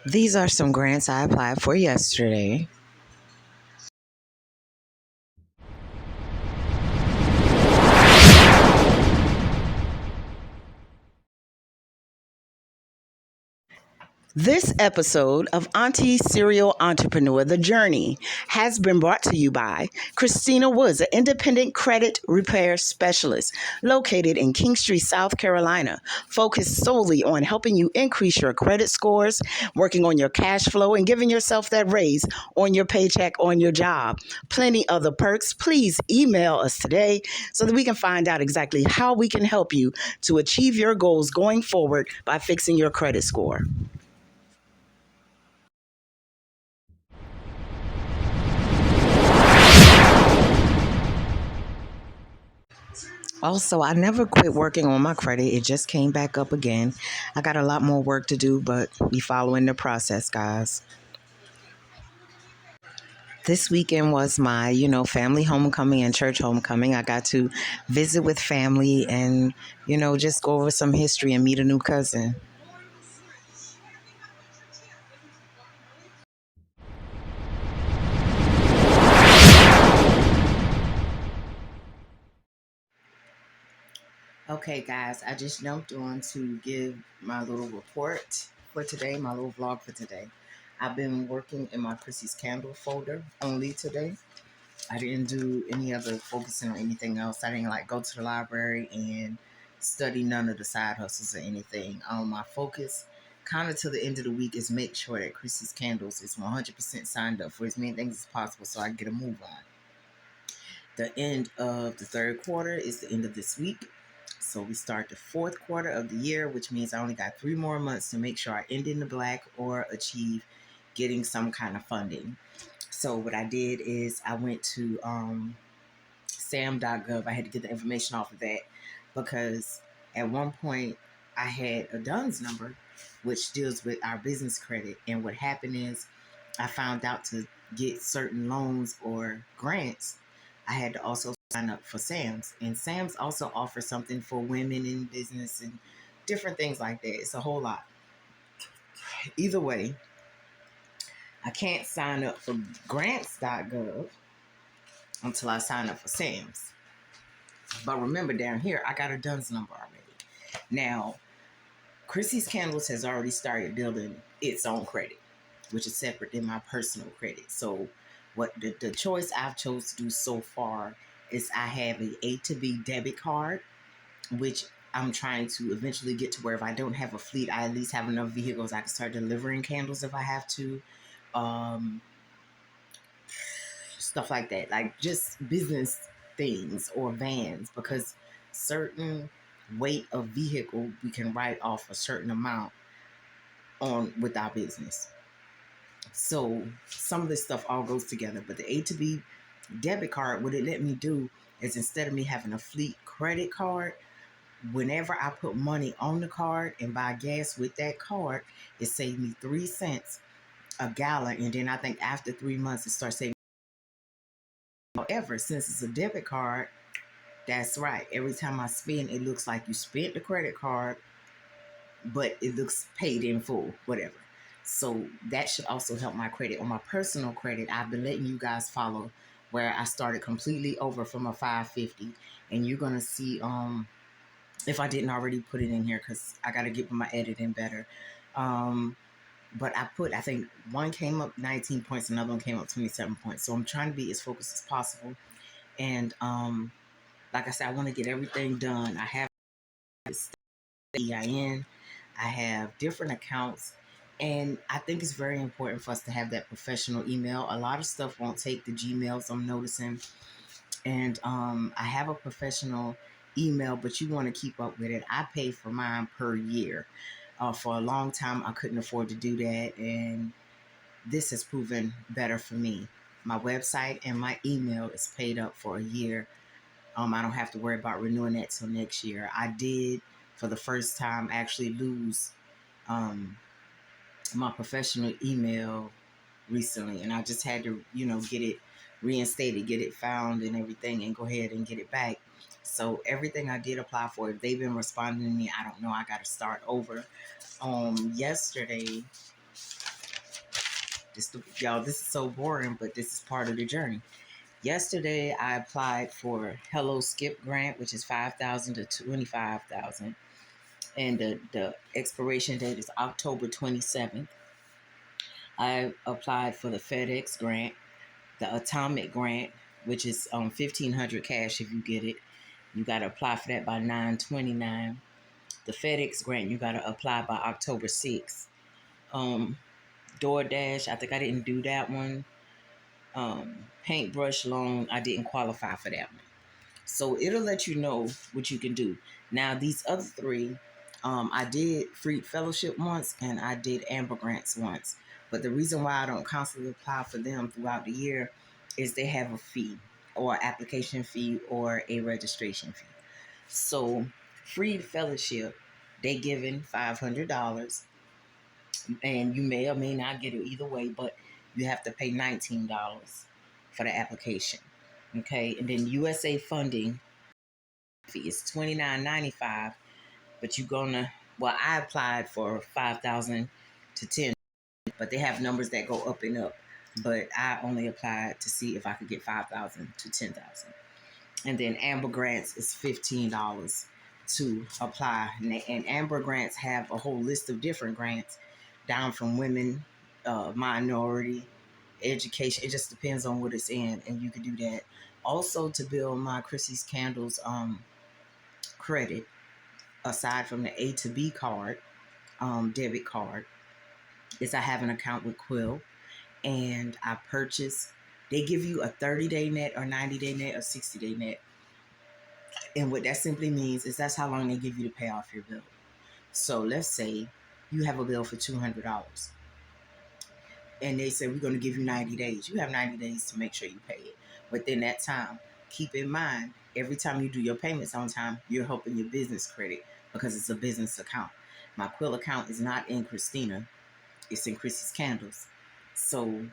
These are some grants I applied for yesterday. This episode of Auntie Serial Entrepreneur The Journey has been brought to you by Christina Woods, an independent credit repair specialist located in Kingstree, South Carolina, focused solely on helping you increase your credit scores, working on your cash flow, and giving yourself that raise on your paycheck on your job. Plenty other perks. Please email us today so that we can find out exactly how we can help you to achieve your goals going forward by fixing your credit score. Also, I never quit working on my credit. It just came back up again. I got a lot more work to do, but be following the process, guys. This weekend was my, family homecoming and church homecoming. I got to visit with family and, just go over some history and meet a new cousin. Okay, guys, I just jumped on to give my little report for today, my little vlog for today. I've been working in my Crissy's candle folder only today. I didn't do any other focusing on anything else. I didn't go to the library and study none of the side hustles or anything. My focus kind of to the end of the week is make sure that Chrissy's Candles is 100% signed up for as many things as possible so I can get a move on. The end of the third quarter is the end of this week. So we start the fourth quarter of the year, which means I only got 3 more months to make sure I end in the black or achieve getting some kind of funding. So what I did is I went to sam.gov. I had to get the information off of that because at one point I had a DUNS number, which deals with our business credit. And what happened is I found out to get certain loans or grants, I had to also sign up for SAMS. And SAMS also offers something for women in business and different things like that. It's a whole lot. Either way, I can't sign up for grants.gov until I sign up for SAMS. But remember, down here, I got a DUNS number already. Now, Crissy's Candles has already started building its own credit, which is separate than my personal credit. So what the choice I've chose to do so far is I have a A to B debit card, which I'm trying to eventually get to where if I don't have a fleet, I at least have enough vehicles I can start delivering candles if I have to. Stuff like that, like just business things or vans, because certain weight of vehicle we can write off a certain amount on with our business. So some of this stuff all goes together. But the A to B debit card, what it let me do is instead of me having a fleet credit card, whenever I put money on the card and buy gas with that card, it saved me 3 cents a gallon. And then I think after 3 months it starts saving. However, since it's a debit card, that's right. Every time I spend, it looks like you spent the credit card, but it looks paid in full, whatever. So that should also help my credit. On my personal credit, I've been letting you guys follow where I started completely over from a 550. And you're going to see if I didn't already put it in here because I got to get my editing better. But I think one came up 19 points, another one came up 27 points. So I'm trying to be as focused as possible. And like I said, I want to get everything done. I have this EIN, I have different accounts, and I think it's very important for us to have that professional email. A lot of stuff won't take the Gmails, I'm noticing. And I have a professional email, but you want to keep up with it. I pay for mine per year. For a long time, I couldn't afford to do that, and this has proven better for me. My website and my email is paid up for a year. I don't have to worry about renewing that till next year. I did, for the first time, actually lose my professional email recently, and I just had to, get it reinstated, get it found and everything, and go ahead and get it back. So everything I did apply for, if they've been responding to me, I don't know. I got to start over. Yesterday, Y'all, this is so boring, but this is part of the journey. Yesterday, I applied for Hello Skip grant, which is 5,000 to 25,000, and the expiration date is October 27th. I applied for the FedEx grant, the Atomic grant, which is 1,500 cash if you get it. You got to apply for that by 9/29. The FedEx grant, you got to apply by October 6th. DoorDash, I think I didn't do that one. Paintbrush loan, I didn't qualify for that one. So it'll let you know what you can do. Now, these other three, I did Freed Fellowship once and I did Amber Grants once. But the reason why I don't constantly apply for them throughout the year is they have a fee, or application fee, or a registration fee. So Freed Fellowship, they giving $500, and you may or may not get it either way, but you have to pay $19 for the application. Okay, and then USA Funding fee is $29.95, but you're gonna, well, I applied for 5,000 to 10, but they have numbers that go up and up. But I only applied to see if I could get 5,000 to 10,000. And then Amber Grants is $15 to apply. And Amber Grants have a whole list of different grants, down from women, minority, education. It just depends on what it's in, and you can do that. Also, to build my Crissy's Candles credit, aside from the A to B card, debit card, is I have an account with Quill, and I purchase. They give you a 30-day net, or 90-day net, or 60-day net. And what that simply means is that's how long they give you to pay off your bill. So let's say you have a bill for $200, and they say we're going to give you 90 days. You have 90 days to make sure you pay it. Within that time, keep in mind, every time you do your payments on time, you're helping your business credit, because it's a business account. My Quill account is not in Christina. It's in Crissy's Candles. So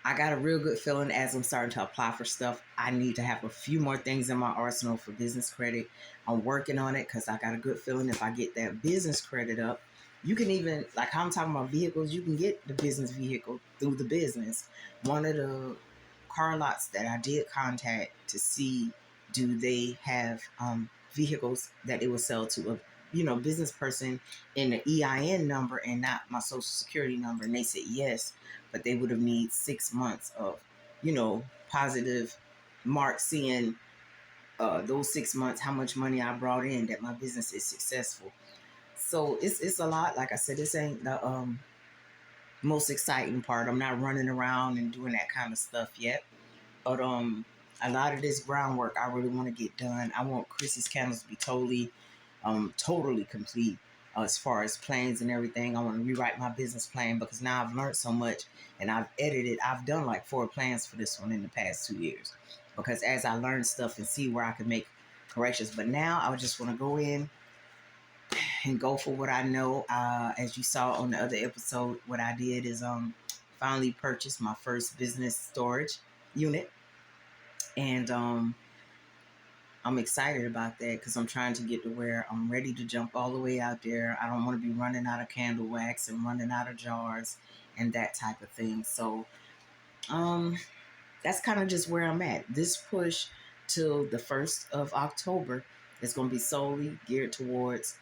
I got a real good feeling as I'm starting to apply for stuff. I need to have a few more things in my arsenal for business credit. I'm working on it because I got a good feeling if I get that business credit up, you can even, like how I'm talking about vehicles, you can get the business vehicle through the business. One of the car lots that I did contact to see, do they have vehicles that it will sell to a business person in the EIN number and not my social security number? And they said yes, but they would have need 6 months of, positive mark, seeing those 6 months, how much money I brought in, that my business is successful. So it's a lot. Like I said, this ain't the most exciting part. I'm not running around and doing that kind of stuff yet. But a lot of this groundwork I really want to get done. I want Crissy's Candles to be totally complete as far as plans and everything. I want to rewrite my business plan, because now I've learned so much, and I've done like 4 plans for this one in the past 2 years, because as I learn stuff and see where I can make corrections. But now I just want to go in and go for what I know. As you saw on the other episode, what I did is finally purchased my first business storage unit, and I'm excited about that, because I'm trying to get to where I'm ready to jump all the way out there. I don't want to be running out of candle wax and running out of jars and that type of thing. So that's kind of just where I'm at. This push till the 1st of October is going to be solely geared towards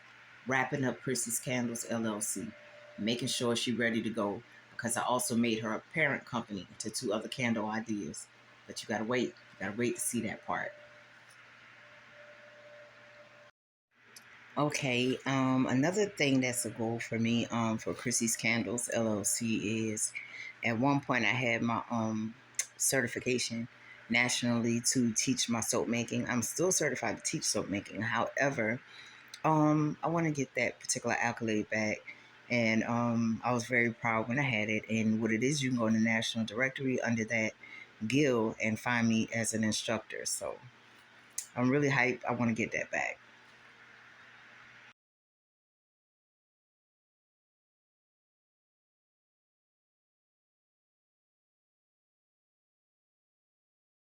wrapping up Crissy's Candles LLC, making sure she's ready to go, because I also made her a parent company to 2 other candle ideas. But you gotta wait. You gotta wait to see that part. Okay, another thing that's a goal for me for Crissy's Candles LLC is, at one point I had my certification nationally to teach my soap making. I'm still certified to teach soap making. However, I want to get that particular accolade back, and I was very proud when I had it. And what it is, you can go in the national directory under that guild and find me as an instructor. So I'm really hyped. I want to get that back.